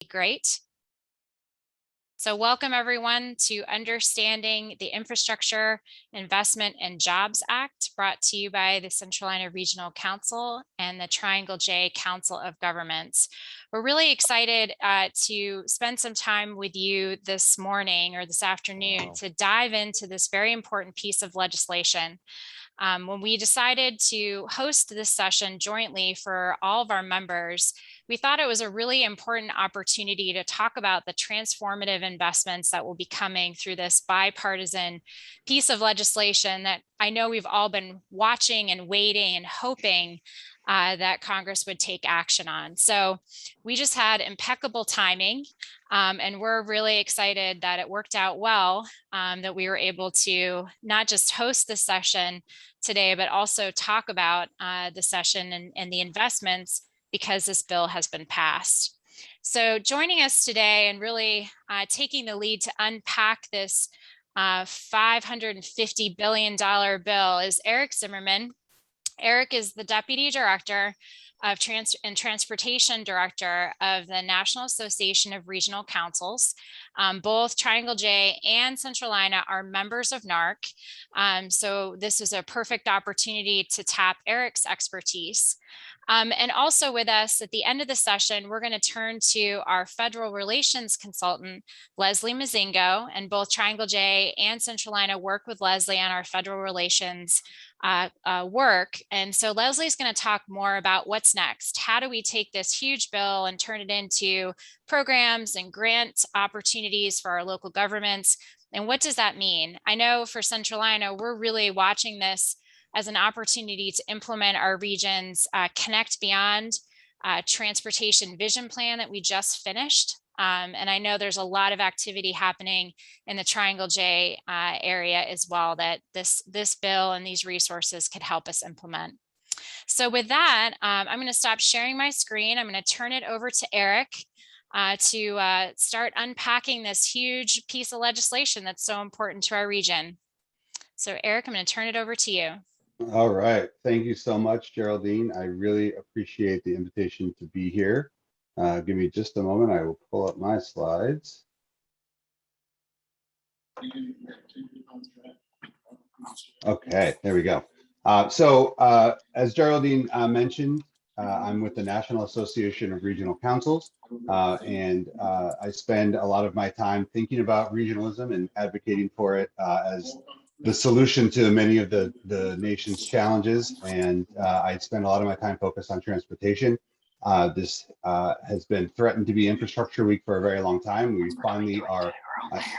Great. So welcome everyone to Understanding the Infrastructure Investment and Jobs Act, brought to you by the Centralina Regional Council and the Triangle J Council of Governments. We're really excited to spend some time with you this morning or this afternoon to dive into this very important piece of legislation. When we decided to host this session jointly for all of our members, we thought it was a really important opportunity to talk about the transformative investments that will be coming through this bipartisan piece of legislation that I know we've all been watching and waiting and hoping that Congress would take action on. So we just had impeccable timing, and we're really excited that it worked out well, that we were able to not just host this session today, but also talk about the session and the investments, because this bill has been passed. So joining us today and really taking the lead to unpack this $550 billion bill is Erich Zimmermann. Erich is the Deputy Director of Transportation Director of the National Association of Regional Councils. Both Triangle J and Centralina are members of NARC. So this is a perfect opportunity to tap Erich's expertise. And also with us at the end of the session, we're going to turn to our federal relations consultant, Leslie Mozingo, and both Triangle J and Centralina work with Leslie on our federal relations work. And so Leslie's going to talk more about what's next. How do we take this huge bill and turn it into programs and grant opportunities for our local governments? And what does that mean? I know for Centralina, we're really watching this as an opportunity to implement our region's Connect Beyond transportation vision plan that we just finished. And I know there's a lot of activity happening in the Triangle J area as well that this bill and these resources could help us implement. So with that, I'm going to stop sharing my screen. I'm going to turn it over to Erich to start unpacking this huge piece of legislation that's so important to our region. So Erich, I'm going to turn it over to you. All right. Thank you so much, Geraldine. I really appreciate the invitation to be here. Give me just a moment. I will pull up my slides. Okay, there we go. As Geraldine mentioned, I'm with the National Association of Regional Councils, and I spend a lot of my time thinking about regionalism and advocating for it as the solution to many of the nation's challenges. And I spend a lot of my time focused on transportation. This has been threatened to be Infrastructure Week for a very long time. We finally are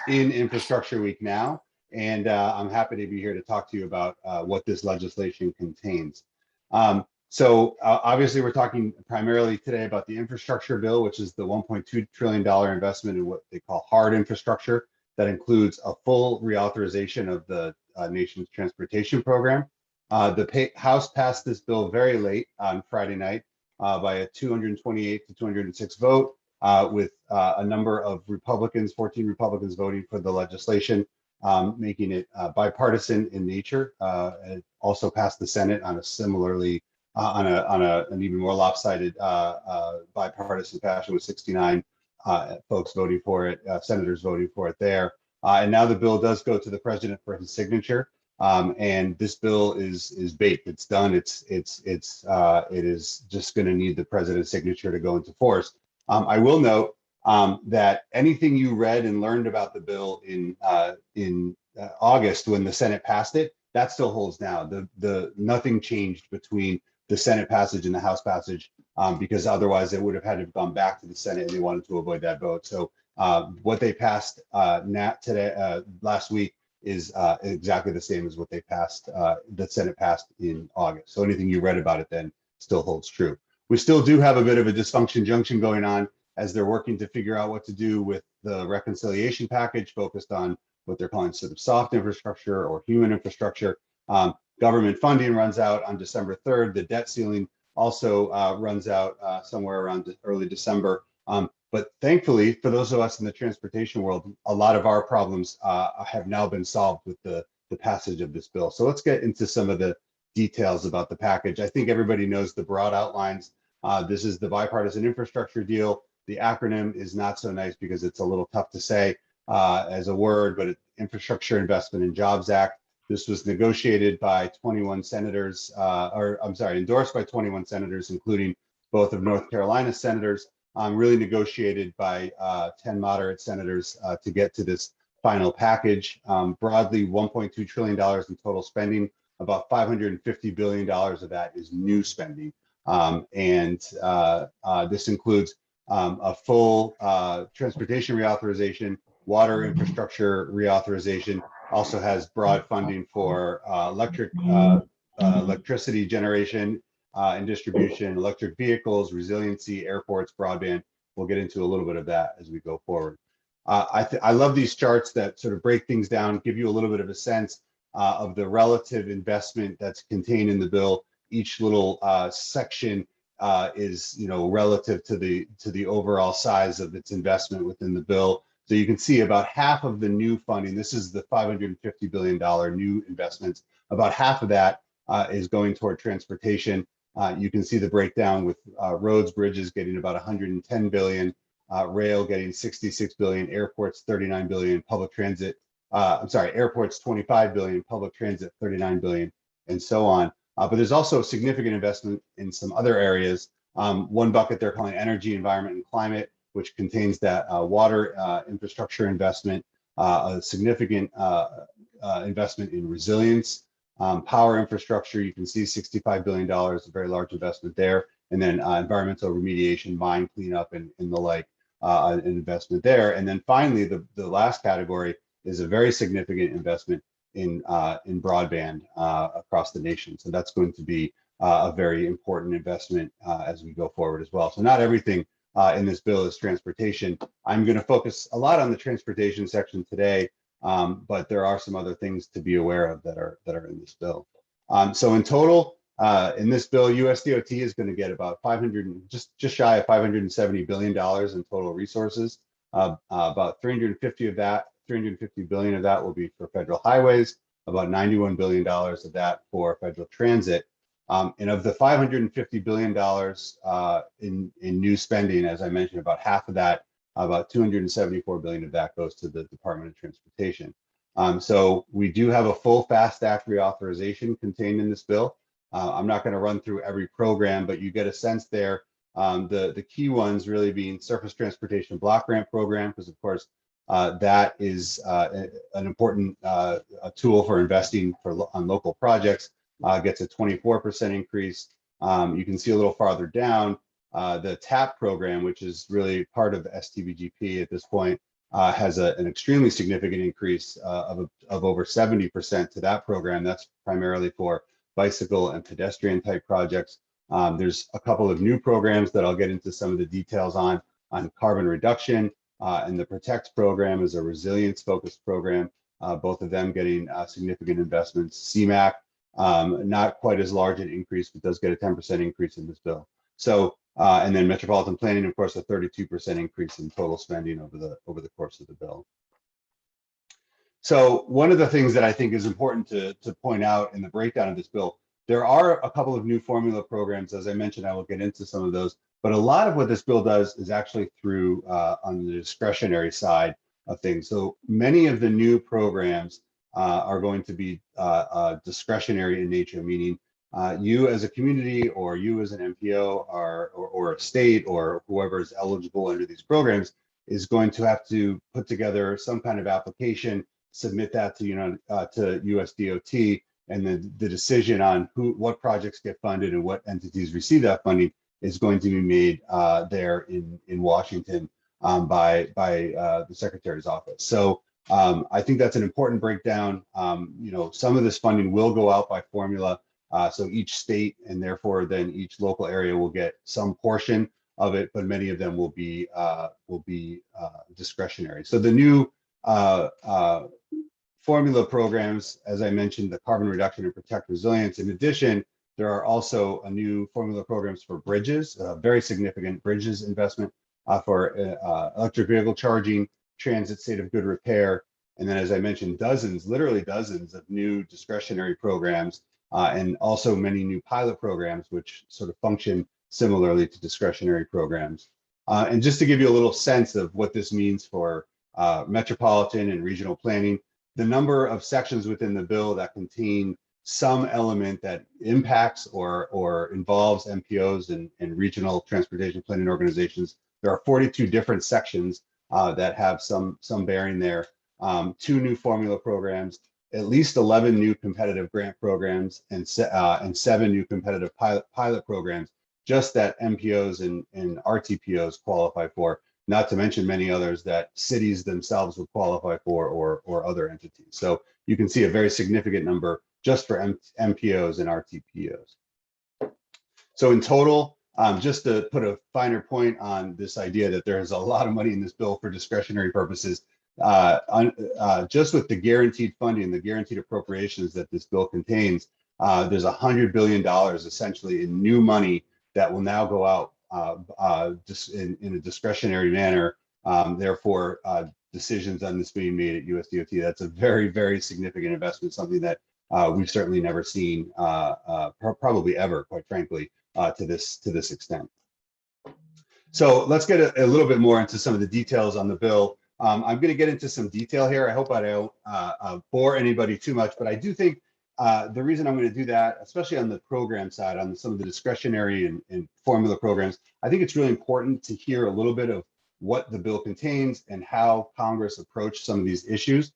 in Infrastructure Week now. And I'm happy to be here to talk to you about what this legislation contains. Obviously, we're talking primarily today about the infrastructure bill, which is the $1.2 trillion investment in what they call hard infrastructure. That includes a full reauthorization of the nation's transportation program. The House passed this bill very late on Friday night by a 228 to 206 vote with a number of Republicans, 14 Republicans voting for the legislation, making it bipartisan in nature. It also passed the Senate on a similarly on an even more lopsided bipartisan fashion with 69 folks voting for it, senators voting for it there. And now the bill does go to the president for his signature. And this bill is baked. It's done. It is just going to need the president's signature to go into force. I will note that anything you read and learned about the bill in August when the Senate passed it, that still holds now. Nothing changed between the Senate passage and the House passage, because otherwise it would have had to have gone back to the Senate, and they wanted to avoid that vote. So what they passed last week is exactly the same as what they passed, the Senate passed in August. So anything you read about it then still holds true. We still do have a bit of a dysfunction junction going on as they're working to figure out what to do with the reconciliation package focused on what they're calling sort of soft infrastructure or human infrastructure. Government funding runs out on December 3rd. The debt ceiling also runs out somewhere around early December. But thankfully, for those of us in the transportation world, a lot of our problems have now been solved with the passage of this bill. So let's get into some of the details about the package. I think everybody knows the broad outlines. This is the bipartisan infrastructure deal. The acronym is not so nice because it's a little tough to say as a word, but it's Infrastructure Investment and Jobs Act. This was negotiated by 21 senators, endorsed by 21 senators, including both of North Carolina's senators, really negotiated by 10 moderate senators to get to this final package. Broadly, $1.2 trillion in total spending. About $550 billion of that is new spending. This includes a full transportation reauthorization, water infrastructure reauthorization, also has broad funding for electricity generation and distribution, electric vehicles, resiliency, airports, broadband. We'll get into a little bit of that as we go forward. I love these charts that sort of break things down, give you a little bit of a sense of the relative investment that's contained in the bill. Each little section is, relative to the overall size of its investment within the bill. So you can see about half of the new funding. This is the $550 billion new investments. About half of that is going toward transportation. You can see the breakdown with roads, bridges getting about 110 billion, rail getting 66 billion, airports 39 billion, public transit. Airports 25 billion, public transit 39 billion, and so on. But there's also significant investment in some other areas. One bucket they're calling energy, environment, and climate, which contains that water infrastructure investment, a significant investment in resilience, power infrastructure. You can see $65 billion, a very large investment there, and then environmental remediation, mine cleanup, and the like, an investment there. And then finally, the last category is a very significant investment in broadband across the nation. So that's going to be a very important investment as we go forward as well. So not everything in this bill is transportation. I'm going to focus a lot on the transportation section today, but there are some other things to be aware of that are in this bill. So in total, in this bill, USDOT is going to get about just shy of $570 billion in total resources. About 350 billion of that will be for federal highways, about $91 billion of that for federal transit. And of the $550 billion in new spending, as I mentioned, about half of that, about $274 billion of that goes to the Department of Transportation. So we do have a full FAST Act reauthorization contained in this bill. I'm not going to run through every program, but you get a sense there. The key ones really being Surface Transportation Block Grant Program, because of course that is an important tool for investing on local projects. Gets a 24% increase. You can see a little farther down the TAP program, which is really part of the STBGP at this point, has an extremely significant increase of over 70% to that program. That's primarily for bicycle and pedestrian type projects. There's a couple of new programs that I'll get into some of the details on carbon reduction, and the PROTECT program is a resilience focused program, both of them getting significant investments. CMAQ, not quite as large an increase, but does get a 10% increase in this bill. So, and then metropolitan planning, of course, a 32% increase in total spending over the course of the bill. So one of the things that I think is important to point out in the breakdown of this bill, there are a couple of new formula programs. As I mentioned, I will get into some of those, but a lot of what this bill does is actually through on the discretionary side of things. So many of the new programs are going to be discretionary in nature, meaning you as a community or you as an MPO or a state or whoever is eligible under these programs is going to have to put together some kind of application, submit that to USDOT, and then the decision on what projects get funded and what entities receive that funding is going to be made there in Washington by the Secretary's office. So I think that's an important breakdown. Some of this funding will go out by formula, so each state and therefore then each local area will get some portion of it, but many of them will be discretionary. So the new formula programs, as I mentioned, the carbon reduction and protect resilience. In addition, there are also a new formula programs for bridges, very significant bridges investment for electric vehicle charging, transit state of good repair, and then, as I mentioned, literally dozens of new discretionary programs, and also many new pilot programs, which sort of function similarly to discretionary programs. And just to give you a little sense of what this means for metropolitan and regional planning, the number of sections within the bill that contain some element that impacts or involves MPOs and regional transportation planning organizations. There are 42 different sections that have some bearing there. 2 new formula programs, at least 11 new competitive grant programs, and 7 new competitive pilot programs, just that MPOs and RTPOs qualify for, not to mention many others that cities themselves would qualify for, or other entities. So you can see a very significant number just for MPOs and RTPOs. So in total, just to put a finer point on this idea that there's a lot of money in this bill for discretionary purposes, just with the guaranteed funding, the guaranteed appropriations that this bill contains, there's $100 billion essentially in new money that will now go out just in a discretionary manner. Therefore, decisions on this being made at USDOT, that's a very, very significant investment, something that we've certainly never seen, probably ever, quite frankly, to this extent. So let's get a little bit more into some of the details on the bill. I'm going to get into some detail here. I hope I don't bore anybody too much, but I do think the reason I'm going to do that, especially on the program side, on some of the discretionary and formula programs, I think it's really important to hear a little bit of what the bill contains and how Congress approached some of these issues,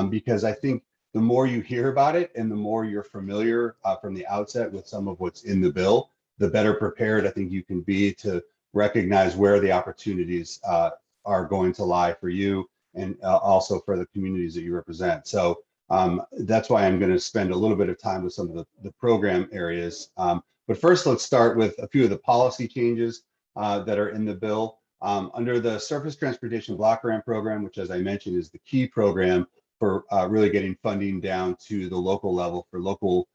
because I think the more you hear about it and the more you're familiar from the outset with some of what's in the bill, the better prepared I think you can be to recognize where the opportunities are going to lie for you and also for the communities that you represent. So that's why I'm going to spend a little bit of time with some of the program areas. But first, let's start with a few of the policy changes that are in the bill. Under the Surface Transportation Block Grant Program, which, as I mentioned, is the key program for really getting funding down to the local level for local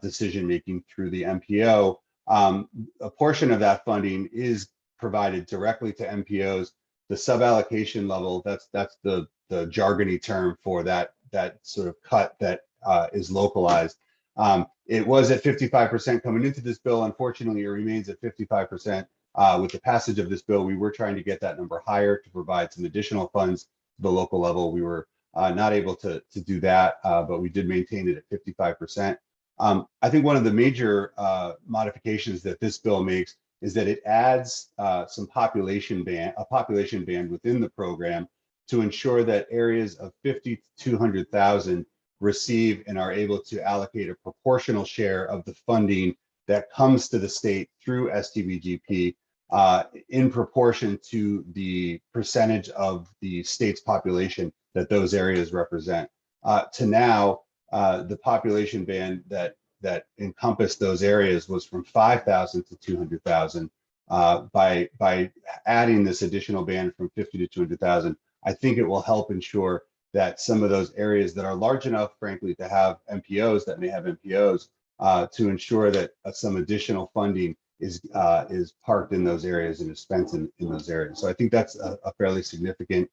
decision-making through the MPO, a portion of that funding is provided directly to MPOs. The suballocation level, that's the jargony term for that sort of cut that is localized. It was at 55% coming into this bill. Unfortunately, it remains at 55%. With the passage of this bill, we were trying to get that number higher to provide some additional funds to the local level. We were not able to do that, but we did maintain it at 55%. I think one of the major modifications that this bill makes is that it adds a population band within the program to ensure that areas of 50 to 200,000 receive and are able to allocate a proportional share of the funding that comes to the state through STBGP in proportion to the percentage of the state's population that those areas represent. To now, the population band that encompassed those areas was from 5,000 to 200,000. By adding this additional band from 50 to 200,000, I think it will help ensure that some of those areas that are large enough, frankly, to have MPOs that may have MPOs, to ensure that some additional funding is parked in those areas and is spent in those areas. So I think that's a fairly significant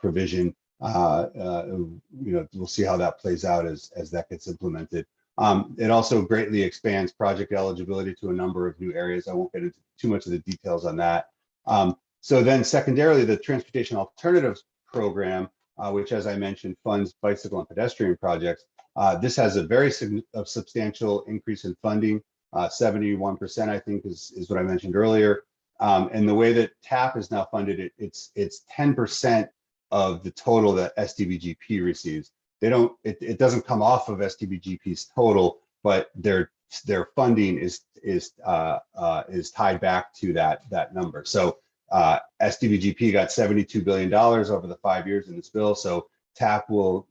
provision. We'll see how that plays out as that gets implemented. It also greatly expands project eligibility to a number of new areas. I won't get into too much of the details on that. So then secondarily, the Transportation Alternatives Program, which, as I mentioned, funds bicycle and pedestrian projects. This has a very substantial increase in funding. 71%, I think, is what I mentioned earlier. And the way that TAP is now funded, it's 10% of the total that STBGP receives. It doesn't come off of STBGP's total, but their funding is tied back to that number. So STBGP got $72 billion over the 5 years in this bill. So TAP will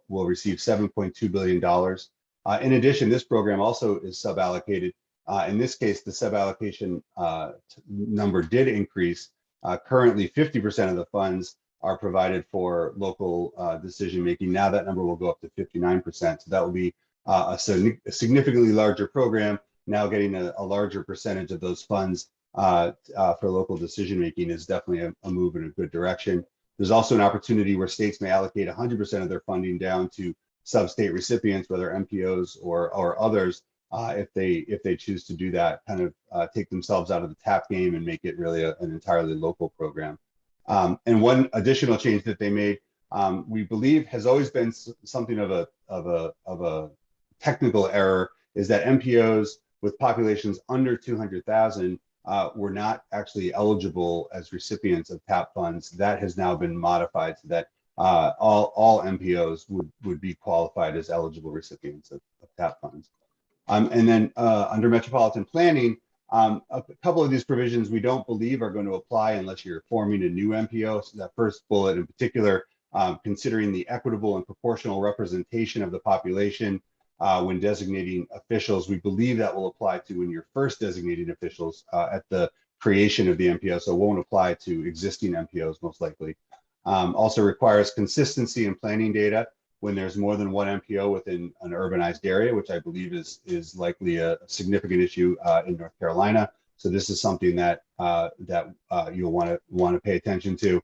receive $7.2 billion. In addition, this program also is suballocated. In this case, the suballocation number did increase. Currently, 50% of the funds are provided for local decision making. Now that number will go up to 59%. So that will be a significantly larger program. Now getting a larger percentage of those funds for local decision making is definitely a move in a good direction. There's also an opportunity where states may allocate 100% of their funding down to sub-state recipients, whether MPOs or others, if they choose to do that, kind of take themselves out of the TAP game and make it really an entirely local program. And one additional change that they made, we believe, has always been something of a technical error, is that MPOs with populations under 200,000 were not actually eligible as recipients of TAP funds. That has now been modified so that all MPOs would be qualified as eligible recipients of TAP funds. And then under metropolitan planning, a couple of these provisions we don't believe are going to apply unless you're forming a new MPO. So that first bullet in particular, considering the equitable and proportional representation of the population when designating officials, we believe that will apply to when you're first designating officials at the creation of the MPO, so it won't apply to existing MPOs most likely. Also requires consistency in planning data when there's more than one MPO within an urbanized area, which I believe is likely a significant issue in North Carolina. So this is something that you'll want to pay attention to.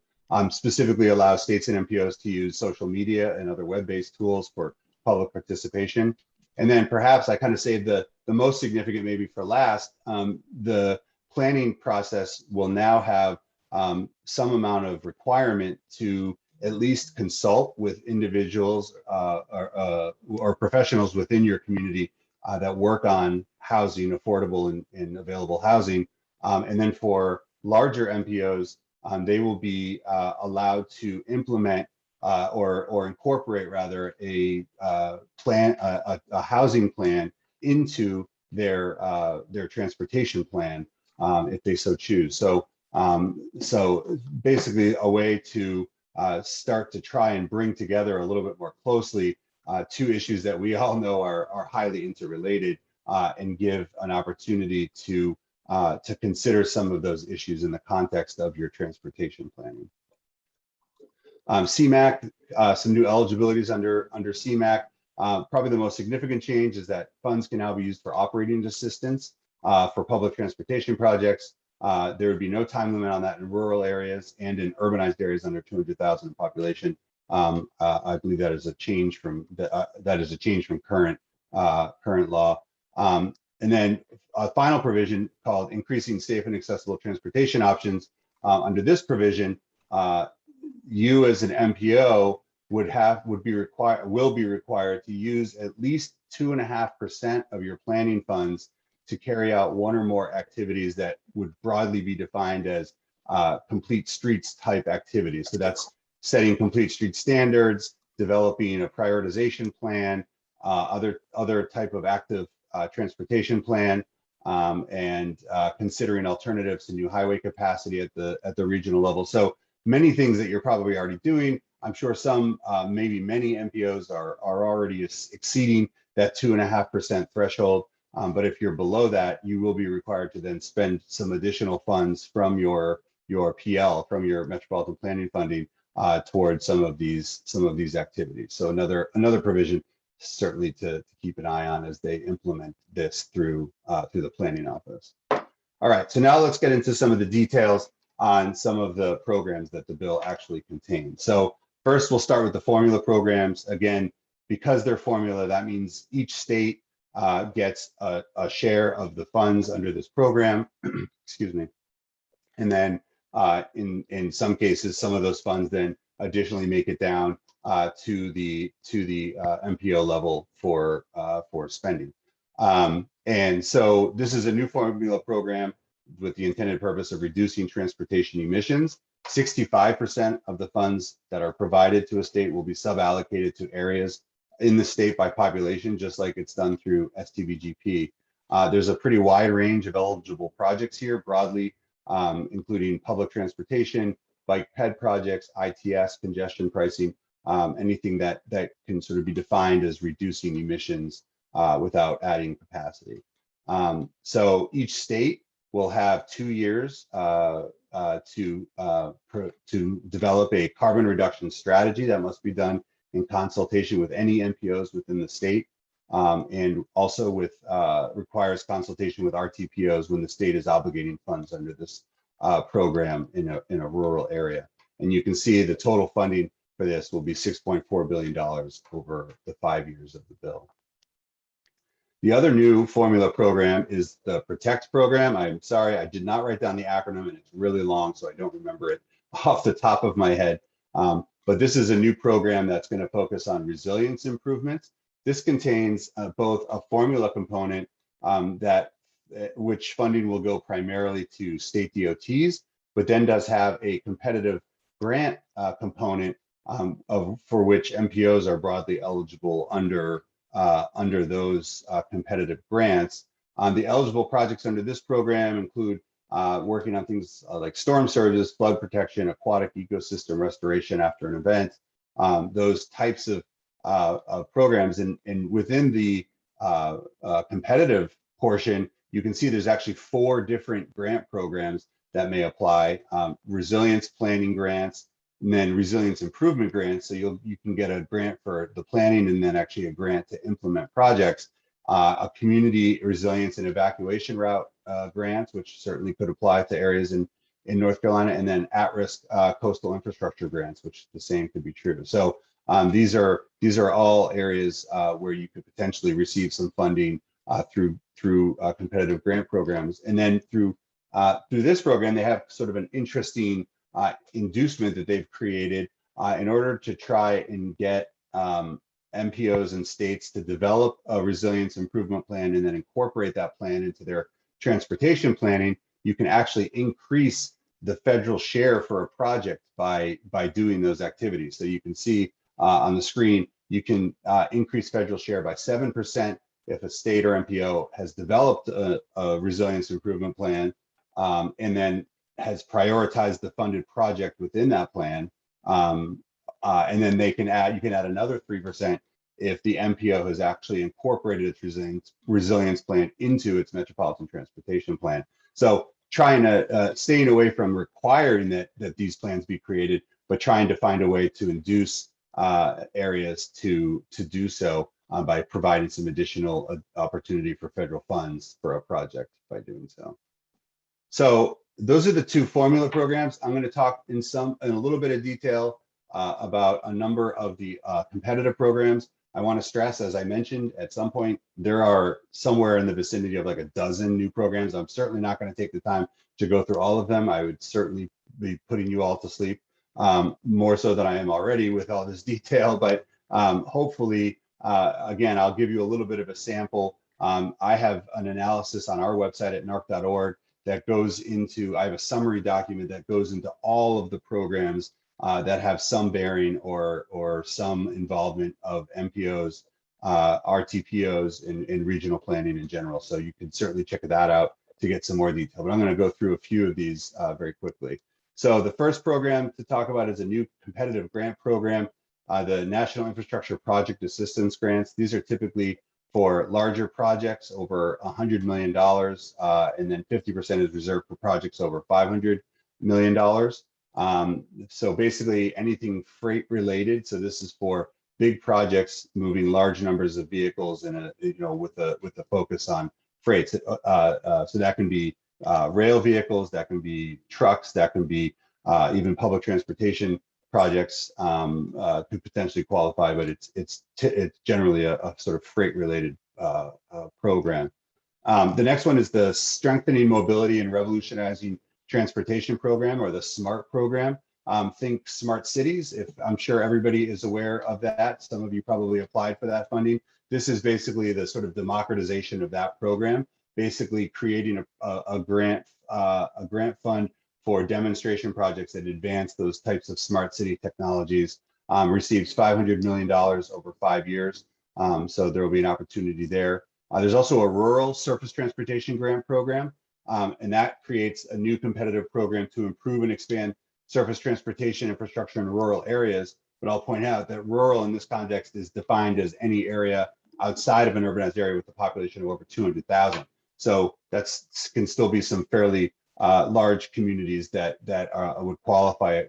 Specifically allows states and MPOs to use social media and other web-based tools for public participation. And then perhaps I kind of saved the most significant maybe for last. The planning process will now have some amount of requirement to at least consult with individuals or professionals within your community that work on housing, affordable and available housing. And then for larger MPOs, they will be allowed to implement or incorporate rather a plan, a housing plan into their transportation plan if they so choose. So so basically a way to start to try and bring together a little bit more closely two issues that we all know are highly interrelated and give an opportunity to consider some of those issues in the context of your transportation planning. CMAQ, some new eligibilities under CMAQ. Probably the most significant change is that funds can now be used for operating assistance for public transportation projects. There would be no time limit on that in rural areas and in urbanized areas under 200,000 population. I believe that is a change from current law. And then a final provision called increasing safe and accessible transportation options. Under this provision, you as an MPO will be required to use at least 2.5% of your planning funds to carry out one or more activities that would broadly be defined as complete streets type activities. So that's setting complete street standards, developing a prioritization plan, other type of active transportation plan, and considering alternatives to new highway capacity at the regional level. So many things that you're probably already doing. I'm sure some, maybe many MPOs are already exceeding that 2.5% threshold. But if you're below that, you will be required to then spend some additional funds from your PL, from your metropolitan planning funding, towards some of these activities. So another provision certainly to keep an eye on as they implement this through the planning office. All right, so now let's get into some of the details on some of the programs that the bill actually contains. So first, we'll start with the formula programs. Again, because they're formula, that means each state gets a share of the funds under this program. Excuse me. And then in some cases, some of those funds then additionally make it down to the MPO level for spending. And so this is a new formula program with the intended purpose of reducing transportation emissions. 65% of the funds that are provided to a state will be suballocated to areas in the state by population, just like it's done through STVGP. There's a pretty wide range of eligible projects here, broadly, including public transportation, bike ped projects, ITS, congestion pricing, anything that can sort of be defined as reducing emissions without adding capacity. So each state will have 2 years to develop a carbon reduction strategy that must be done in consultation with any MPOs within the state, and also requires consultation with RTPOs when the state is obligating funds under this program in a rural area. And you can see the total funding for this will be $6.4 billion over the 5 years of the bill. The other new formula program is the PROTECT program. I'm sorry, I did not write down the acronym and it's really long, so I don't remember it off the top of my head. But this is a new program that's going to focus on resilience improvements. This contains both a formula component which funding will go primarily to state DOTs, but then does have a competitive grant component for which MPOs are broadly eligible under those competitive grants. The eligible projects under this program include working on things like storm surges, flood protection, aquatic ecosystem restoration after an event, those types of programs. And within the competitive portion, you can see there's actually 4 different grant programs that may apply: resilience planning grants, and then resilience improvement grants. So you can get a grant for the planning and then actually a grant to implement projects. A community resilience and evacuation route grants, which certainly could apply to areas in North Carolina, and then at-risk coastal infrastructure grants, which the same could be true. So these are all areas where you could potentially receive some funding through competitive grant programs. And then through this program, they have sort of an interesting inducement that they've created in order to try and get MPOs and states to develop a resilience improvement plan and then incorporate that plan into their transportation planning. You can actually increase the federal share for a project by doing those activities. So you can see on the screen, you can increase federal share by 7% if a state or MPO has developed a resilience improvement plan and then has prioritized the funded project within that plan. And then you can add another 3% if the MPO has actually incorporated its resilience plan into its metropolitan transportation plan. So trying to staying away from requiring that these plans be created, but trying to find a way to induce areas to do so by providing some additional opportunity for federal funds for a project by doing so. So those are the 2 formula programs. I'm going to talk in a little bit of detail about a number of the competitive programs. I want to stress, as I mentioned, at some point, there are somewhere in the vicinity of like a dozen new programs. I'm certainly not going to take the time to go through all of them. I would certainly be putting you all to sleep, more so than I am already with all this detail. But hopefully, again, I'll give you a little bit of a sample. I have an analysis on our website at narc.org that goes into, I have a summary document that goes into all of the programs that have some bearing or some involvement of MPOs, RTPOs, in regional planning in general. So you can certainly check that out to get some more detail. But I'm going to go through a few of these very quickly. So the first program to talk about is a new competitive grant program, the National Infrastructure Project Assistance Grants. These are typically for larger projects over $100 million, and then 50% is reserved for projects over $500 million. So basically anything freight related. So this is for big projects moving large numbers of vehicles in with a focus on freight. So that can be rail vehicles, that can be trucks, that can be even public transportation projects could potentially qualify, but it's generally a sort of freight related program. The next one is the Strengthening Mobility and Revolutionizing Transportation Program, or the SMART program. Think smart cities. I'm sure everybody is aware of that. Some of you probably applied for that funding. This is basically the sort of democratization of that program, basically creating a grant fund for demonstration projects that advance those types of smart city technologies. Receives $500 million over 5 years. So there will be an opportunity there. There's also a rural surface transportation grant program. And that creates a new competitive program to improve and expand surface transportation infrastructure in rural areas. But I'll point out that rural in this context is defined as any area outside of an urbanized area with a population of over 200,000. So that can still be some fairly large communities that would qualify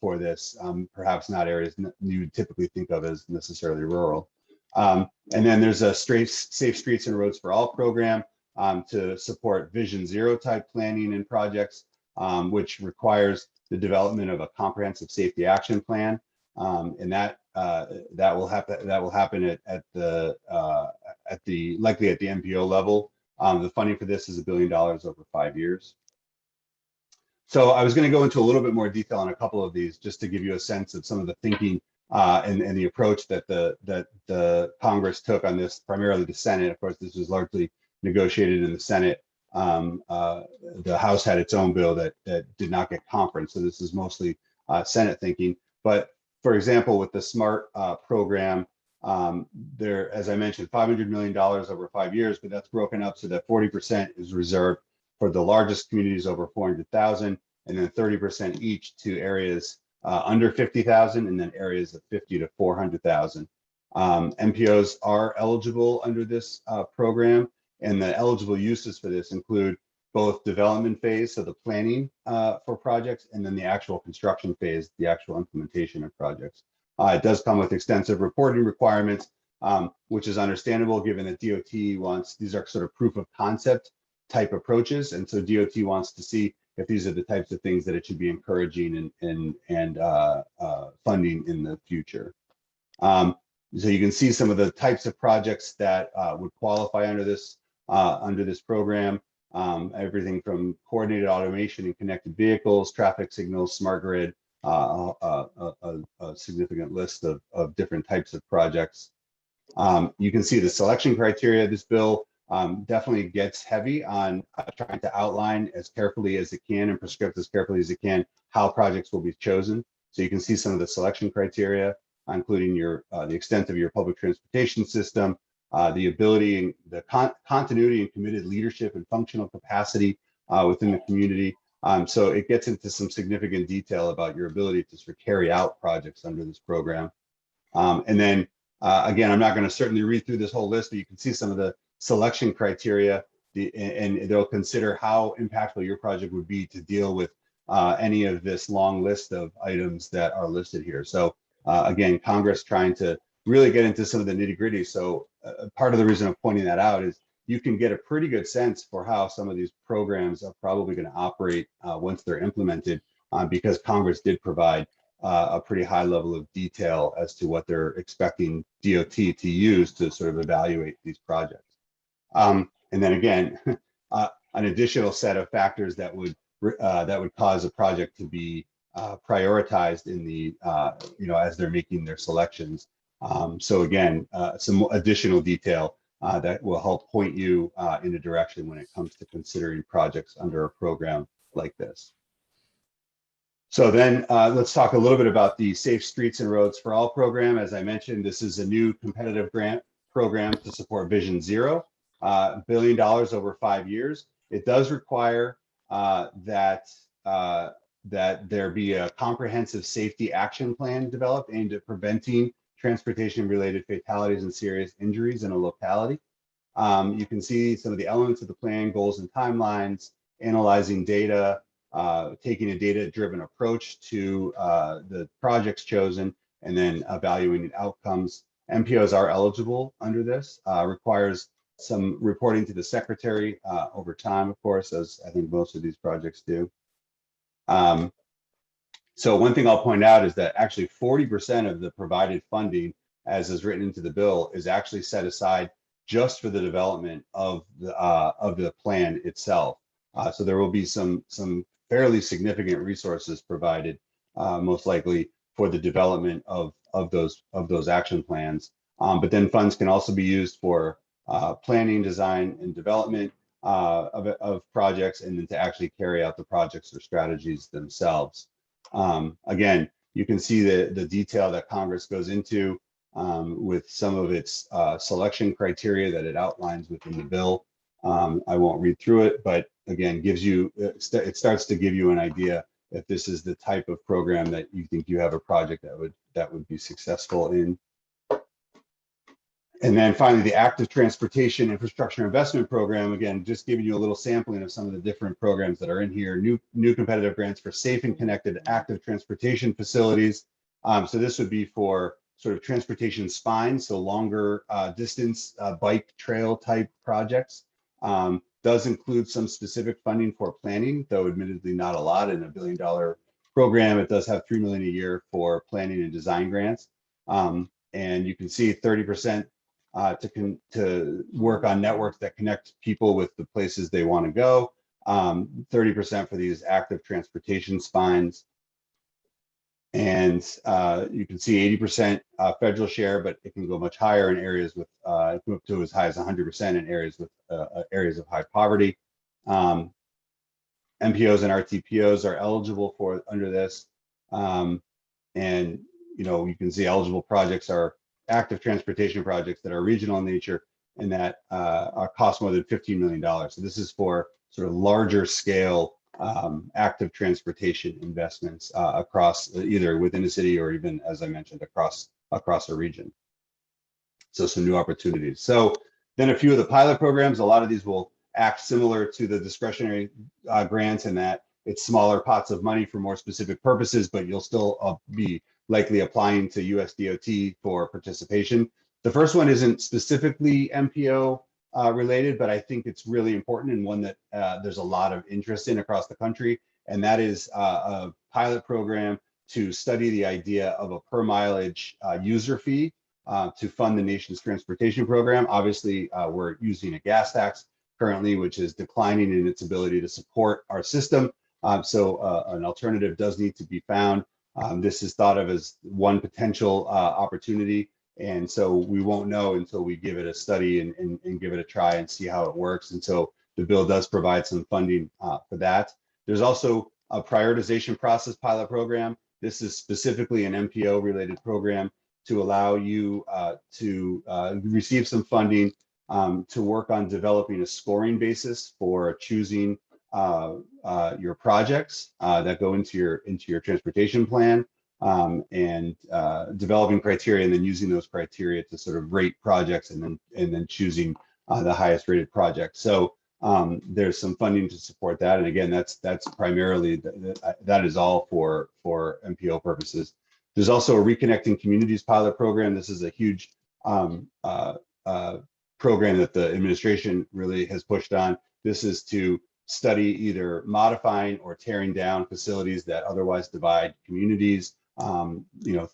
for this, perhaps not areas you would typically think of as necessarily rural. And then there's a Safe Streets and Roads for All program to support Vision Zero type planning and projects, which requires the development of a comprehensive safety action plan, and that will happen at likely at the MPO level. The funding for this is $1 billion over 5 years. So I was going to go into a little bit more detail on a couple of these, just to give you a sense of some of the thinking and the approach that the Congress took on this, primarily the Senate. Of course, this was largely negotiated in the Senate. The House had its own bill that did not get conference, so this is mostly Senate thinking. But for example, with the SMART program, there, as I mentioned, $500 million over 5 years, but that's broken up so that 40% is reserved for the largest communities over 400,000, and then 30% each to areas under 50,000, and then areas of 50 to 400,000. MPOs are eligible under this program, and the eligible uses for this include both development phase, so the planning for projects, and then the actual construction phase, the actual implementation of projects. It does come with extensive reporting requirements, which is understandable given that DOT wants, these are sort of proof of concept type approaches, and so DOT wants to see if these are the types of things that it should be encouraging and funding in the future. So you can see some of the types of projects that would qualify under this program. Everything from coordinated automation and connected vehicles, traffic signals, smart grid, a significant list of different types of projects. You can see the selection criteria of this bill definitely gets heavy on trying to outline as carefully as it can and prescript as carefully as it can how projects will be chosen. So you can see some of the selection criteria, including the extent of your public transportation system, the ability and the continuity and committed leadership and functional capacity within the community. So it gets into some significant detail about your ability to sort of carry out projects under this program. And then again, I'm not going to certainly read through this whole list, but you can see some of the selection criteria, and they'll consider how impactful your project would be to deal with any of this long list of items that are listed here. So again, Congress trying to really get into some of the nitty gritty. So part of the reason I'm pointing that out is you can get a pretty good sense for how some of these programs are probably going to operate once they're implemented, because Congress did provide a pretty high level of detail as to what they're expecting DOT to use to sort of evaluate these projects. And then again, an additional set of factors that would cause a project to be prioritized in the as they're making their selections. So again, some additional detail that will help point you in a direction when it comes to considering projects under a program like this. So then let's talk a little bit about the Safe Streets and Roads for All program. As I mentioned, this is a new competitive grant program to support Vision Zero, $1 billion over 5 years. It does require that there be a comprehensive safety action plan developed aimed at preventing transportation-related fatalities and serious injuries in a locality. You can see some of the elements of the plan, goals and timelines, analyzing data, taking a data-driven approach to the projects chosen, and then evaluating outcomes. MPOs are eligible under this, requires some reporting to the secretary over time, of course, as I think most of these projects do. So one thing I'll point out is that actually 40% of the provided funding, as is written into the bill, is actually set aside just for the development of the plan itself. So there will be some fairly significant resources provided, most likely for the development of those action plans. But then funds can also be used for planning, design, and development of projects, and then to actually carry out the projects or strategies themselves. Again, you can see the detail that Congress goes into with some of its selection criteria that it outlines within the bill. I won't read through it, but again, it starts to give you an idea if this is the type of program that you think you have a project that would be successful in. And then finally, the Active Transportation Infrastructure Investment Program, again, just giving you a little sampling of some of the different programs that are in here. New competitive grants for safe and connected active transportation facilities. So this would be for sort of transportation spines, so longer distance bike trail type projects. Does include some specific funding for planning, though admittedly not a lot. In a $1 billion program, it does have $3 million a year for planning and design grants. And you can see 30% to work on networks that connect people with the places they want to go. 30% for these active transportation spines. And you can see 80% federal share, but it can go much higher in areas with, it can go up to as high as 100% in areas with areas of high poverty. MPOs and RTPOs are eligible for under this. And you can see eligible projects are active transportation projects that are regional in nature and that cost more than $15 million. So this is for sort of larger scale active transportation investments across either within a city or even, as I mentioned, across a region. So some new opportunities. So then a few of the pilot programs, a lot of these will act similar to the discretionary grants in that it's smaller pots of money for more specific purposes, but you'll still be likely applying to USDOT for participation. The first one isn't specifically MPO related, but I think it's really important and one that there's a lot of interest in across the country. And that is a pilot program to study the idea of a per mileage user fee to fund the nation's transportation program. Obviously, we're using a gas tax currently, which is declining in its ability to support our system. So an alternative does need to be found. This is thought of as one potential opportunity. And so we won't know until we give it a study and give it a try and see how it works. And so the bill does provide some funding for that. There's also a prioritization process pilot program. This is specifically an MPO related program to allow you to receive some funding to work on developing a scoring basis for choosing your projects that go into your transportation plan. And developing criteria and then using those criteria to sort of rate projects and then choosing the highest rated project. So there's some funding to support that. And again, that's primarily, that is all for MPO purposes. There's also a Reconnecting Communities pilot program. This is a huge program that the administration really has pushed on. This is to study either modifying or tearing down facilities that otherwise divide communities.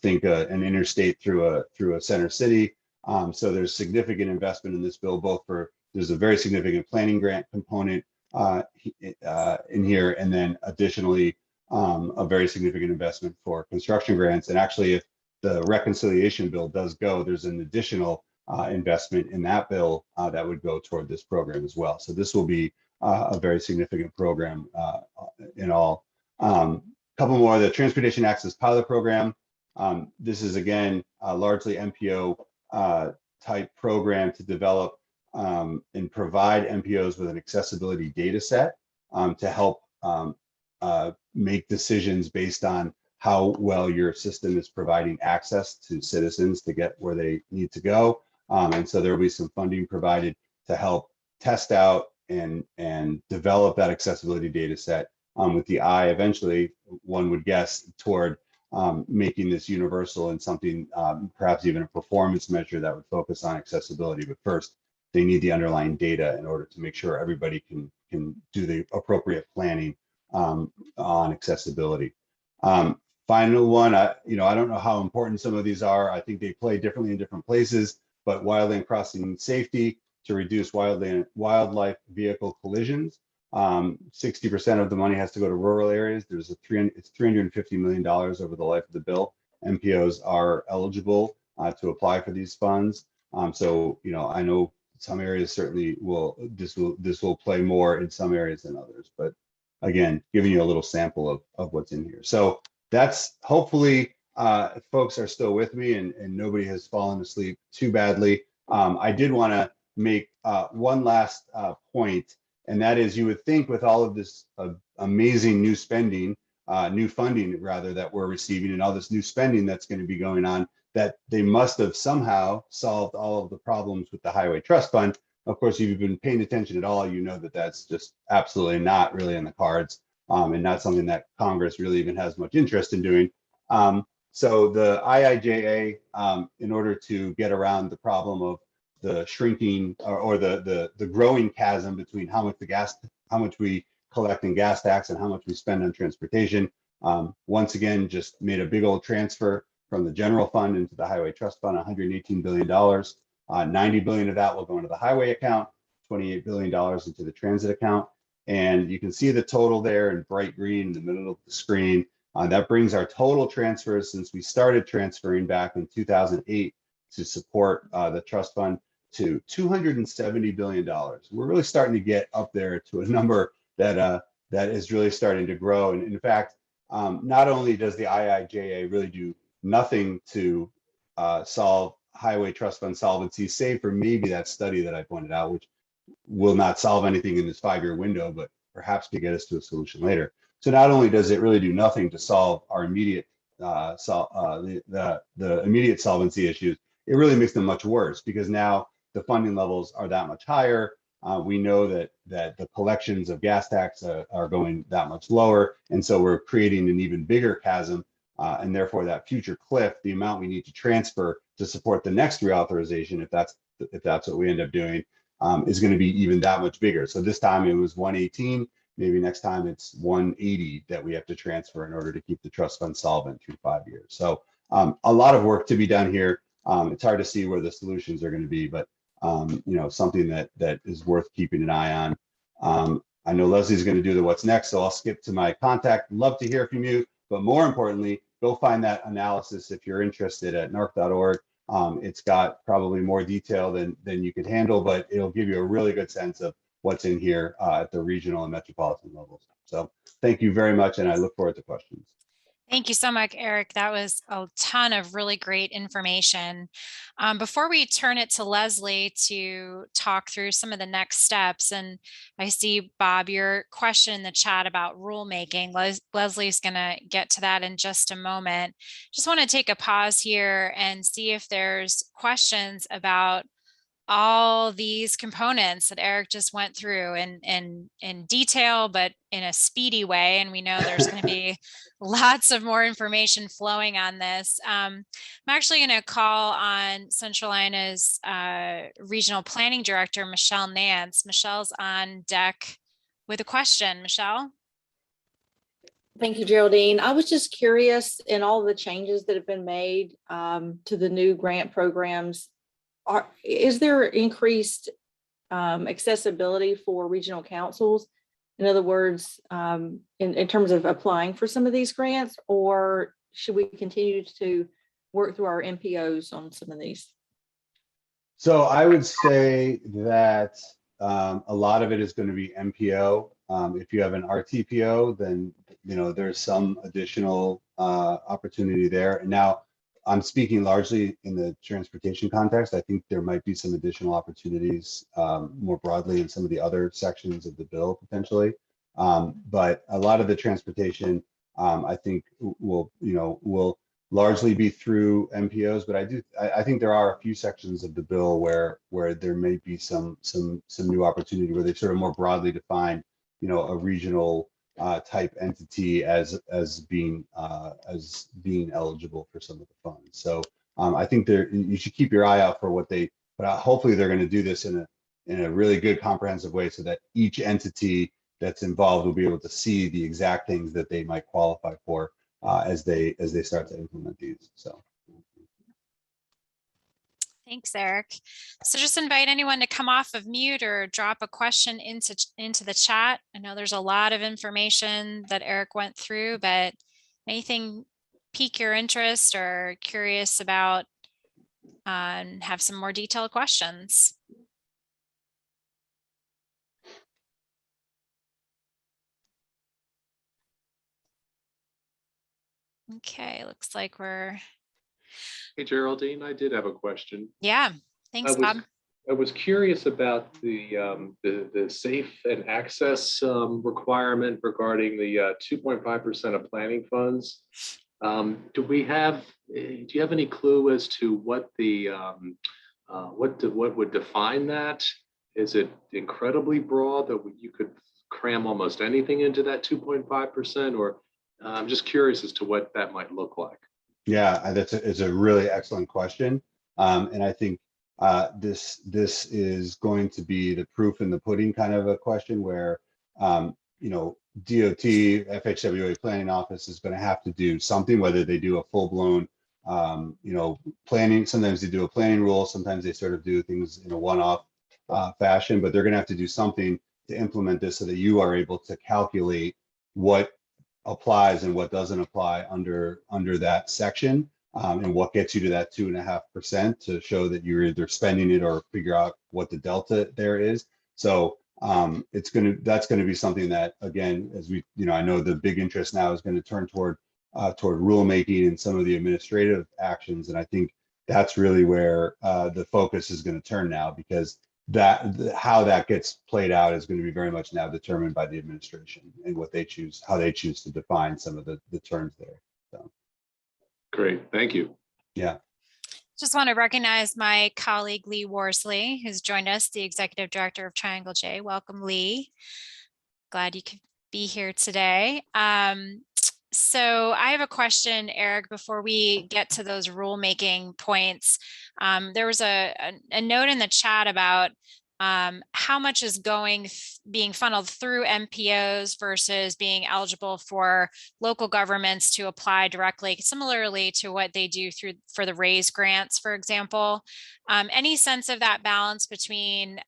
Think an interstate through a center city. So there's significant investment in this bill, there's a very significant planning grant component in here, and then additionally a very significant investment for construction grants. And actually, if the reconciliation bill does go, there's an additional investment in that bill that would go toward this program as well. So this will be a very significant program in all. Couple more, the Transportation Access Pilot Program. This is again largely MPO type program to develop and provide MPOs with an accessibility data set to help make decisions based on how well your system is providing access to citizens to get where they need to go. And so there will be some funding provided to help test out and develop that accessibility data set with the eye eventually, one would guess, toward making this universal and something, perhaps even a performance measure that would focus on accessibility. But first, they need the underlying data in order to make sure everybody can do the appropriate planning on accessibility. Final one, I don't know how important some of these are. I think they play differently in different places, but wildland crossing safety to reduce wildlife vehicle collisions. 60% of the money has to go to rural areas. It's $350 million over the life of the bill. MPOs are eligible to apply for these funds. So I know some areas certainly this will play more in some areas than others, but again, giving you a little sample of what's in here. So that's hopefully folks are still with me and nobody has fallen asleep too badly. I did want to make one last point, and that is, you would think with all of this amazing new funding rather that we're receiving and all this new spending that's going to be going on, that they must have somehow solved all of the problems with the Highway Trust Fund. Of course, if you've been paying attention at all, you know that that's just absolutely not really in the cards, and not something that Congress really even has much interest in doing. So the IIJA, in order to get around the problem of the shrinking or the growing chasm between how much we collect in gas tax and how much we spend on transportation, once again just made a big old transfer from the general fund into the Highway Trust Fund, $118 billion. $90 billion of that will go into the highway account, $28 billion into the transit account. And you can see the total there in bright green in the middle of the screen. That brings our total transfers since we started transferring back in 2008 to support the trust fund to $270 billion. We're really starting to get up there to a number that is really starting to grow. And in fact, not only does the IIJA really do nothing to solve highway trust fund solvency, save for maybe that study that I pointed out, which will not solve anything in this 5-year window, but perhaps could get us to a solution later. So not only does it really do nothing to solve our immediate the immediate solvency issues, it really makes them much worse because now the funding levels are that much higher. We know that the collections of gas tax are going that much lower, and so we're creating an even bigger chasm, and therefore that future cliff, the amount we need to transfer to support the next reauthorization, if that's what we end up doing, is going to be even that much bigger. So this time it was 118. Maybe next time it's 180 that we have to transfer in order to keep the trust fund solvent through 5 years. So a lot of work to be done here. It's hard to see where the solutions are going to be, but something that is worth keeping an eye on. I know Leslie's going to do the what's next, so I'll skip to my contact. Love to hear from you, but more importantly, go find that analysis if you're interested at narc.org. It's got probably more detail than you could handle, but it'll give you a really good sense of what's in here at the regional and metropolitan levels. So thank you very much, and I look forward to questions. Thank you so much, Erich. That was a ton of really great information. Before we turn it to Leslie to talk through some of the next steps, and I see, Bob, your question in the chat about rulemaking. Leslie's going to get to that in just a moment. Just want to take a pause here and see if there's questions about all these components that Erich just went through in detail, but in a speedy way. And we know there's going to be lots of more information flowing on this. I'm actually going to call on Centralina's Regional Planning Director, Michelle Nance. Michelle's on deck with a question. Michelle? Thank you, Geraldine. I was just curious, in all the changes that have been made to the new grant programs, is there increased accessibility for regional councils? In other words, in terms of applying for some of these grants, or should we continue to work through our MPOs on some of these? So I would say that a lot of it is going to be MPO. If you have an RTPO, then there's some additional opportunity there. And now I'm speaking largely in the transportation context. I think there might be some additional opportunities more broadly in some of the other sections of the bill potentially. But a lot of the transportation, I think, will largely be through MPOs. But I think there are a few sections of the bill where there may be some new opportunity where they sort of more broadly define, a regional type entity as being eligible for some of the funds. So I think you should keep your eye out for but hopefully they're going to do this in a really good comprehensive way so that each entity that's involved will be able to see the exact things that they might qualify for as they start to implement these. So. Thanks, Erich. So just invite anyone to come off of mute or drop a question into the chat. I know there's a lot of information that Erich went through, but anything pique your interest or curious about and have some more detailed questions. Okay, looks like we're... Hey, Geraldine, I did have a question. Yeah, thanks, Bob. I was curious about the safe and access requirement regarding the 2.5% of planning funds. Do you have any clue as to what what would define that? Is it incredibly broad that you could cram almost anything into that 2.5%, or I'm just curious as to what that might look like? Yeah, it's a really excellent question, and I think this is going to be the proof in the pudding kind of a question where DOT, FHWA planning office is going to have to do something, whether they do a full-blown planning. Sometimes they do a planning rule. Sometimes they sort of do things in a one-off fashion, but they're going to have to do something to implement this so that you are able to calculate what applies and what doesn't apply under that section, and what gets you to that 2.5% to show that you're either spending it or figure out what the delta there is. So that's going to be something that, again, as we, I know the big interest now is going to turn toward rulemaking and some of the administrative actions, and I think that's really where the focus is going to turn now, because how that gets played out is going to be very much now determined by the administration and what they choose, how they choose to define some of the terms there. So. Great, thank you. Yeah. Just want to recognize my colleague, Lee Worsley, who's joined us, the Executive Director of Triangle J. Welcome, Lee. Glad you could be here today. So I have a question, Eric, before we get to those rulemaking points. There was a note in the chat about how much is being funneled through MPOs versus being eligible for local governments to apply directly, similarly to what they do for the RAISE grants, for example. Any sense of that balance between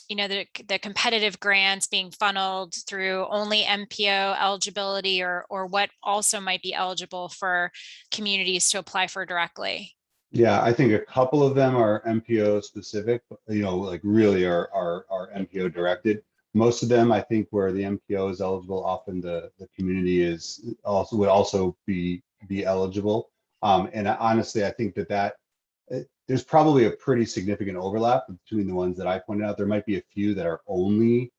the competitive grants being funneled through only MPO eligibility, or what also might be eligible for communities to apply for directly? Yeah, I think a couple of them are MPO specific, like really are MPO directed. Most of them, I think, where the MPO is eligible, often the community would also be eligible. And honestly, I think that there's probably a pretty significant overlap between the ones that I pointed out. There might be a few that are only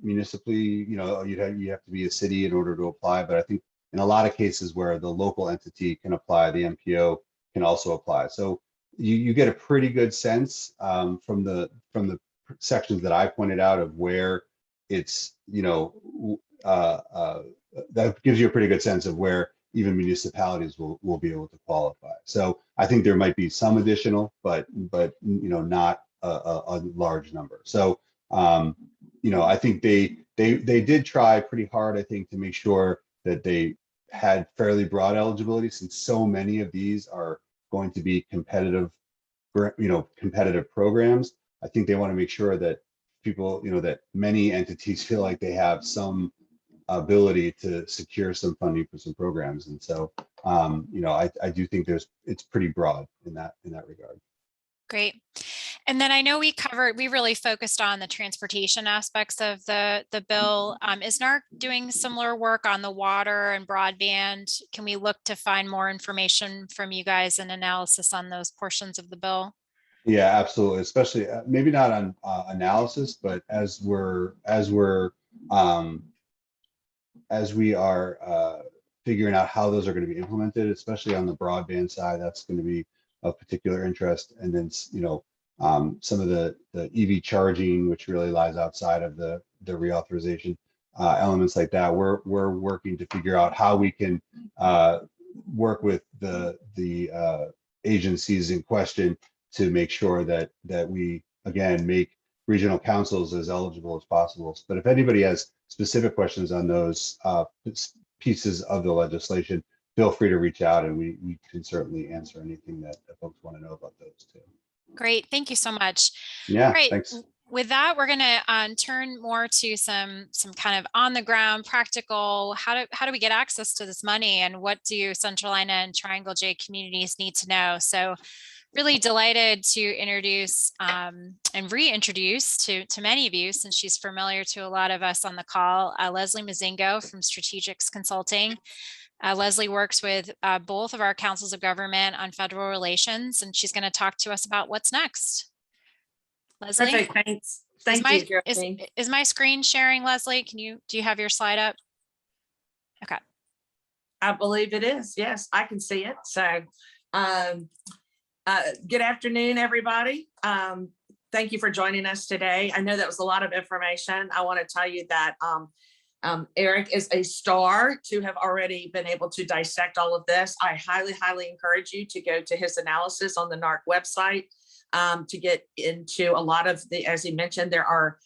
municipally, you have to be a city in order to apply. But I think in a lot of cases where the local entity can apply, the MPO can also apply. So you get a pretty good sense from the sections that I pointed out of where it's, that gives you a pretty good sense of where even municipalities will be able to qualify. So I think there might be some additional, but not a large number. So I think they did try pretty hard, I think, to make sure that they had fairly broad eligibility, since so many of these are going to be competitive programs. I think they want to make sure that people, that many entities feel like they have some ability to secure some funding for some programs. And so, I do think it's pretty broad in that regard. Great. And then I know we really focused on the transportation aspects of the bill. Is NARC doing similar work on the water and broadband? Can we look to find more information from you guys and analysis on those portions of the bill? Yeah, absolutely. Especially maybe not on analysis, but as we are figuring out how those are going to be implemented, especially on the broadband side, that's going to be of particular interest. And then, some of the EV charging, which really lies outside of the reauthorization, elements like that. We're working to figure out how we can work with the agencies in question to make sure that we, again, make regional councils as eligible as possible. But if anybody has specific questions on those pieces of the legislation, feel free to reach out, and we can certainly answer anything that folks want to know about those too. Great, thank you so much. Yeah, Great. thanks. With that, we're going to turn more to some kind of on the ground practical. How do we get access to this money, and what do Centralina and Triangle J communities need to know? So really delighted to introduce and reintroduce to many of you, since she's familiar to a lot of us on the call, Leslie Mozingo from Strategics Consulting. Leslie works with both of our councils of government on federal relations, and she's going to talk to us about what's next. Leslie? Perfect, thanks. Thank you, Geraldine. Is my screen sharing, Leslie? Do you have your slide up? Okay. I believe it is. Yes, I can see it. So good afternoon, everybody. Thank you for joining us today. I know that was a lot of information. I want to tell you that Erich is a star to have already been able to dissect all of this. I highly, highly encourage you to go to his analysis on the NARC website to get into a lot of as he mentioned, there are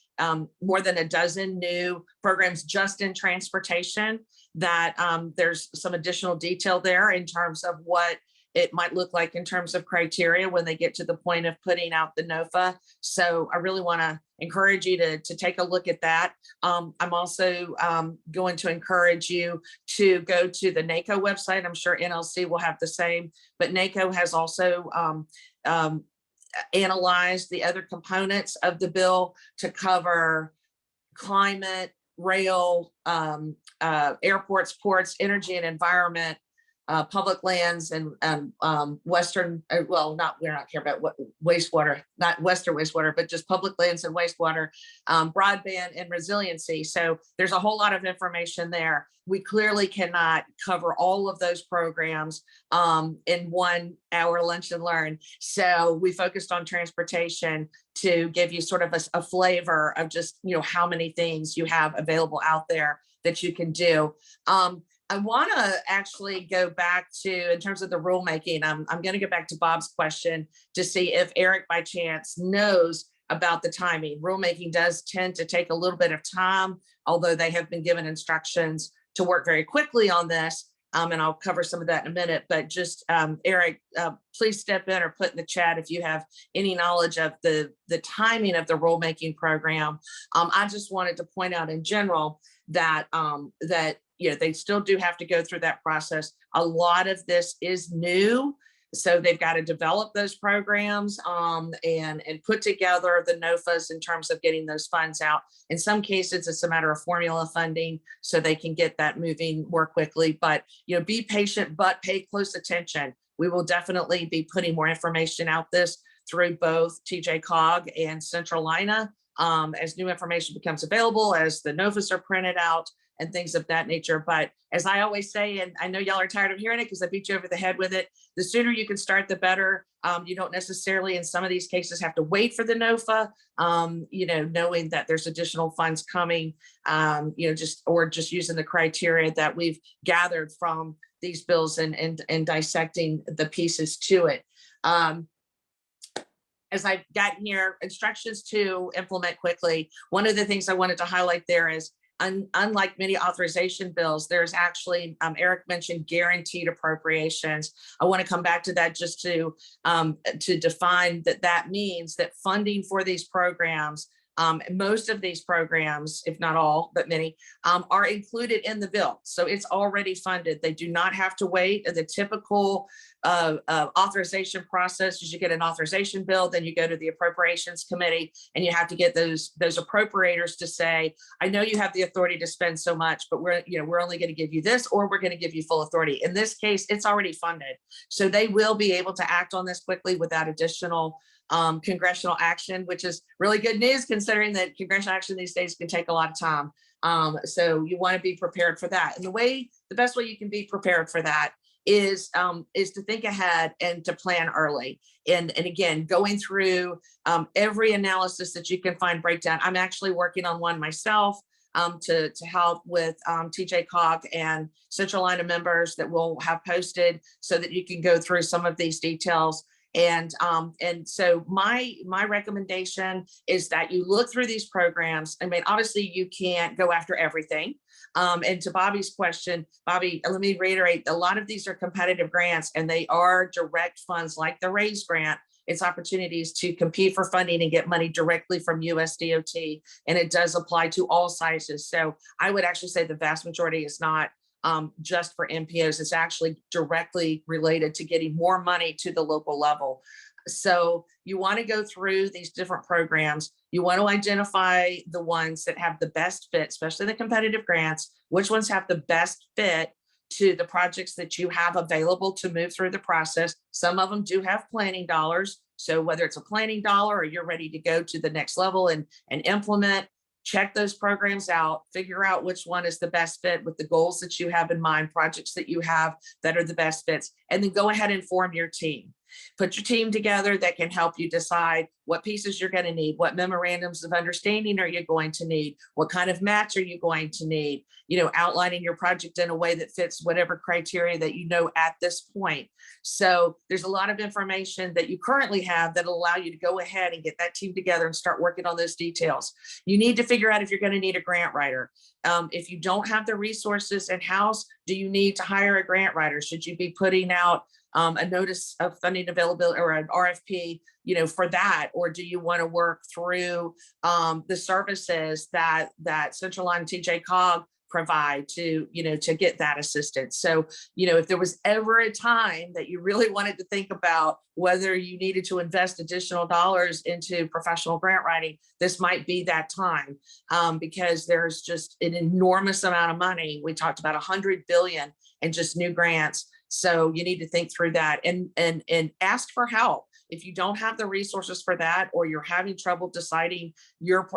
more than a dozen new programs just in transportation that there's some additional detail there in terms of what it might look like in terms of criteria when they get to the point of putting out the NOFA. So I really want to encourage you to take a look at that. I'm also going to encourage you to go to the NACO website. I'm sure NLC will have the same, but NACO has also analyzed the other components of the bill to cover climate, rail, airports, ports, energy and environment, public lands, and Western, well, we don't care about what wastewater, not Western wastewater, but just public lands and wastewater, broadband and resiliency. So there's a whole lot of information there. We clearly cannot cover all of those programs in 1 hour lunch and learn. So we focused on transportation to give you sort of a flavor of just, how many things you have available out there that you can do. I want to actually go back to, in terms of the rulemaking, I'm going to go back to Bob's question to see if Erich by chance knows about the timing. Rulemaking does tend to take a little bit of time, although they have been given instructions to work very quickly on this. And I'll cover some of that in a minute, but just Erich, please step in or put in the chat if you have any knowledge of the timing of the rulemaking program. I just wanted to point out in general that they still do have to go through that process. A lot of this is new, so they've got to develop those programs and put together the NOFAs in terms of getting those funds out. In some cases, it's a matter of formula funding, so they can get that moving more quickly. But be patient, but pay close attention. We will definitely be putting more information out this through both TJCOG and Centralina as new information becomes available, as the NOFAs are printed out, and things of that nature. But as I always say, and I know y'all are tired of hearing it because I beat you over the head with it, the sooner you can start, the better. You don't necessarily, in some of these cases, have to wait for the NOFA, knowing that there's additional funds coming, just using the criteria that we've gathered from these bills and dissecting the pieces to it. As I've gotten here, instructions to implement quickly. One of the things I wanted to highlight there is, unlike many authorization bills, there's actually, Erich mentioned guaranteed appropriations. I want to come back to that just to define that means that funding for these programs, most of these programs, if not all, but many, are included in the bill. So it's already funded. They do not have to wait. The typical authorization process is you get an authorization bill, then you go to the appropriations committee, and you have to get those appropriators to say, I know you have the authority to spend so much, but we're only going to give you this, or we're going to give you full authority. In this case, it's already funded. So they will be able to act on this quickly without additional congressional action, which is really good news considering that congressional action these days can take a lot of time. So you want to be prepared for that. And the best way you can be prepared for that is to think ahead and to plan early. And again, going through every analysis that you can find breakdown. I'm actually working on one myself to help with TJCOG and Centralina members that we'll have posted so that you can go through some of these details. And so my recommendation is that you look through these programs. I mean, obviously you can't go after everything. And to Bobby's question, Bobby, let me reiterate, a lot of these are competitive grants, and they are direct funds like the RAISE grant. It's opportunities to compete for funding and get money directly from USDOT. And it does apply to all sizes. So I would actually say the vast majority is not just for MPOs. It's actually directly related to getting more money to the local level. So you want to go through these different programs. You want to identify the ones that have the best fit, especially the competitive grants, which ones have the best fit to the projects that you have available to move through the process. Some of them do have planning dollars. So whether it's a planning dollar or you're ready to go to the next level and implement, check those programs out, figure out which one is the best fit with the goals that you have in mind, projects that you have that are the best fits, and then go ahead and form your team. Put your team together that can help you decide what pieces you're going to need, what memorandums of understanding are you going to need, what kind of match are you going to need, outlining your project in a way that fits whatever criteria that at this point. So there's a lot of information that you currently have that'll allow you to go ahead and get that team together and start working on those details. You need to figure out if you're going to need a grant writer. If you don't have the resources in-house, do you need to hire a grant writer? Should you be putting out a notice of funding availability or an RFP, for that? Or do you want to work through the services that Centralina and TJCGO provide to get that assistance? So, if there was ever a time that you really wanted to think about whether you needed to invest additional dollars into professional grant writing, this might be that time, because there's just an enormous amount of money. We talked about 100 billion in just new grants. So you need to think through that and ask for help. If you don't have the resources for that, or you're having trouble deciding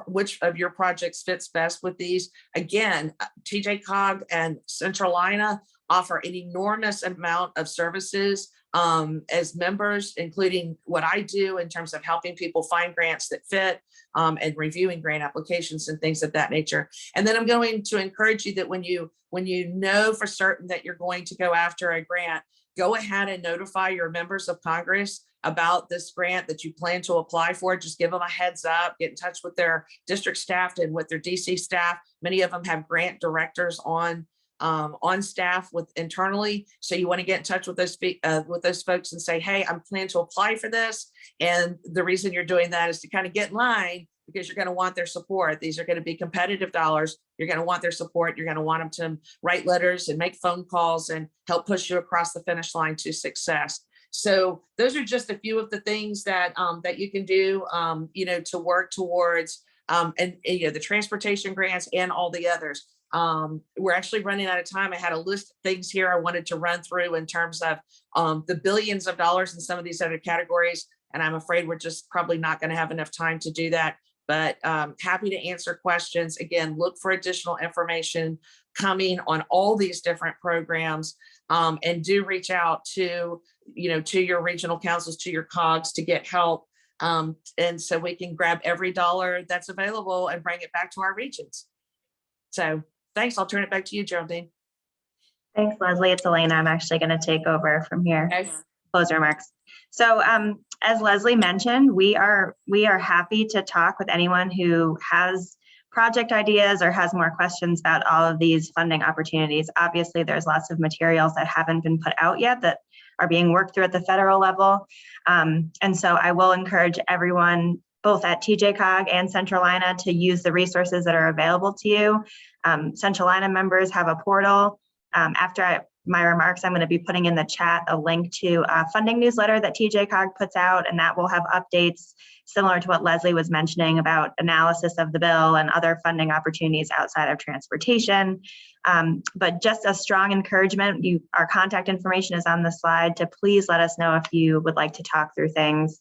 which of your projects fits best with these, again, TJCGO and Centralina offer an enormous amount of services as members, including what I do in terms of helping people find grants that fit and reviewing grant applications and things of that nature. And then I'm going to encourage you that when you know for certain that you're going to go after a grant, go ahead and notify your members of Congress about this grant that you plan to apply for. Just give them a heads up, get in touch with their district staff and with their DC staff. Many of them have grant directors on staff internally. So you want to get in touch with those folks and say, hey, I'm planning to apply for this. And the reason you're doing that is to kind of get in line, because you're going to want their support. These are going to be competitive dollars. You're going to want their support. You're going to want them to write letters and make phone calls and help push you across the finish line to success. So those are just a few of the things that you can do, to work towards the transportation grants and all the others. We're actually running out of time. I had a list of things here I wanted to run through in terms of the billions of dollars in some of these other categories. And I'm afraid we're just probably not going to have enough time to do that. But happy to answer questions. Again, look for additional information coming on all these different programs, and do reach out to your regional councils, to your COGs to get help. And so we can grab every dollar that's available and bring it back to our regions. So thanks. I'll turn it back to you, Geraldine. Thanks, Leslie. It's Elena. I'm actually going to take over from here. Okay. Close remarks. So as Leslie mentioned, we are happy to talk with anyone who has project ideas or has more questions about all of these funding opportunities. Obviously, there's lots of materials that haven't been put out yet that are being worked through at the federal level. And so I will encourage everyone, both at TJCGO and Centralina, to use the resources that are available to you. Centralina members have a portal. After my remarks, I'm going to be putting in the chat a link to a funding newsletter that TJCGO puts out, and that will have updates similar to what Leslie was mentioning about analysis of the bill and other funding opportunities outside of transportation. But just a strong encouragement, our contact information is on the slide, to please let us know if you would like to talk through things.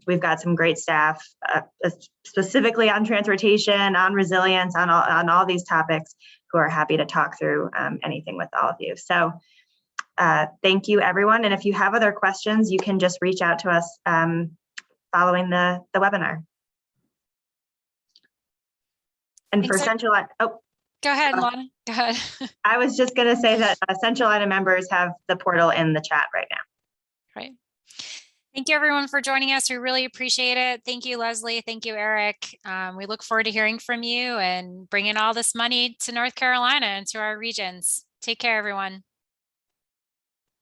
We've got some great staff specifically on transportation, on resilience, on all these topics, who are happy to talk through anything with all of you. So thank you, everyone. And if you have other questions, you can just reach out to us following the webinar. And for Centralina, go ahead, Lana. Go ahead. I was just going to say that Centralina members have the portal in the chat right now. Great. Thank you, everyone, for joining us. We really appreciate it. Thank you, Leslie. Thank you, Erich. We look forward to hearing from you and bringing all this money to North Carolina and to our regions. Take care, everyone.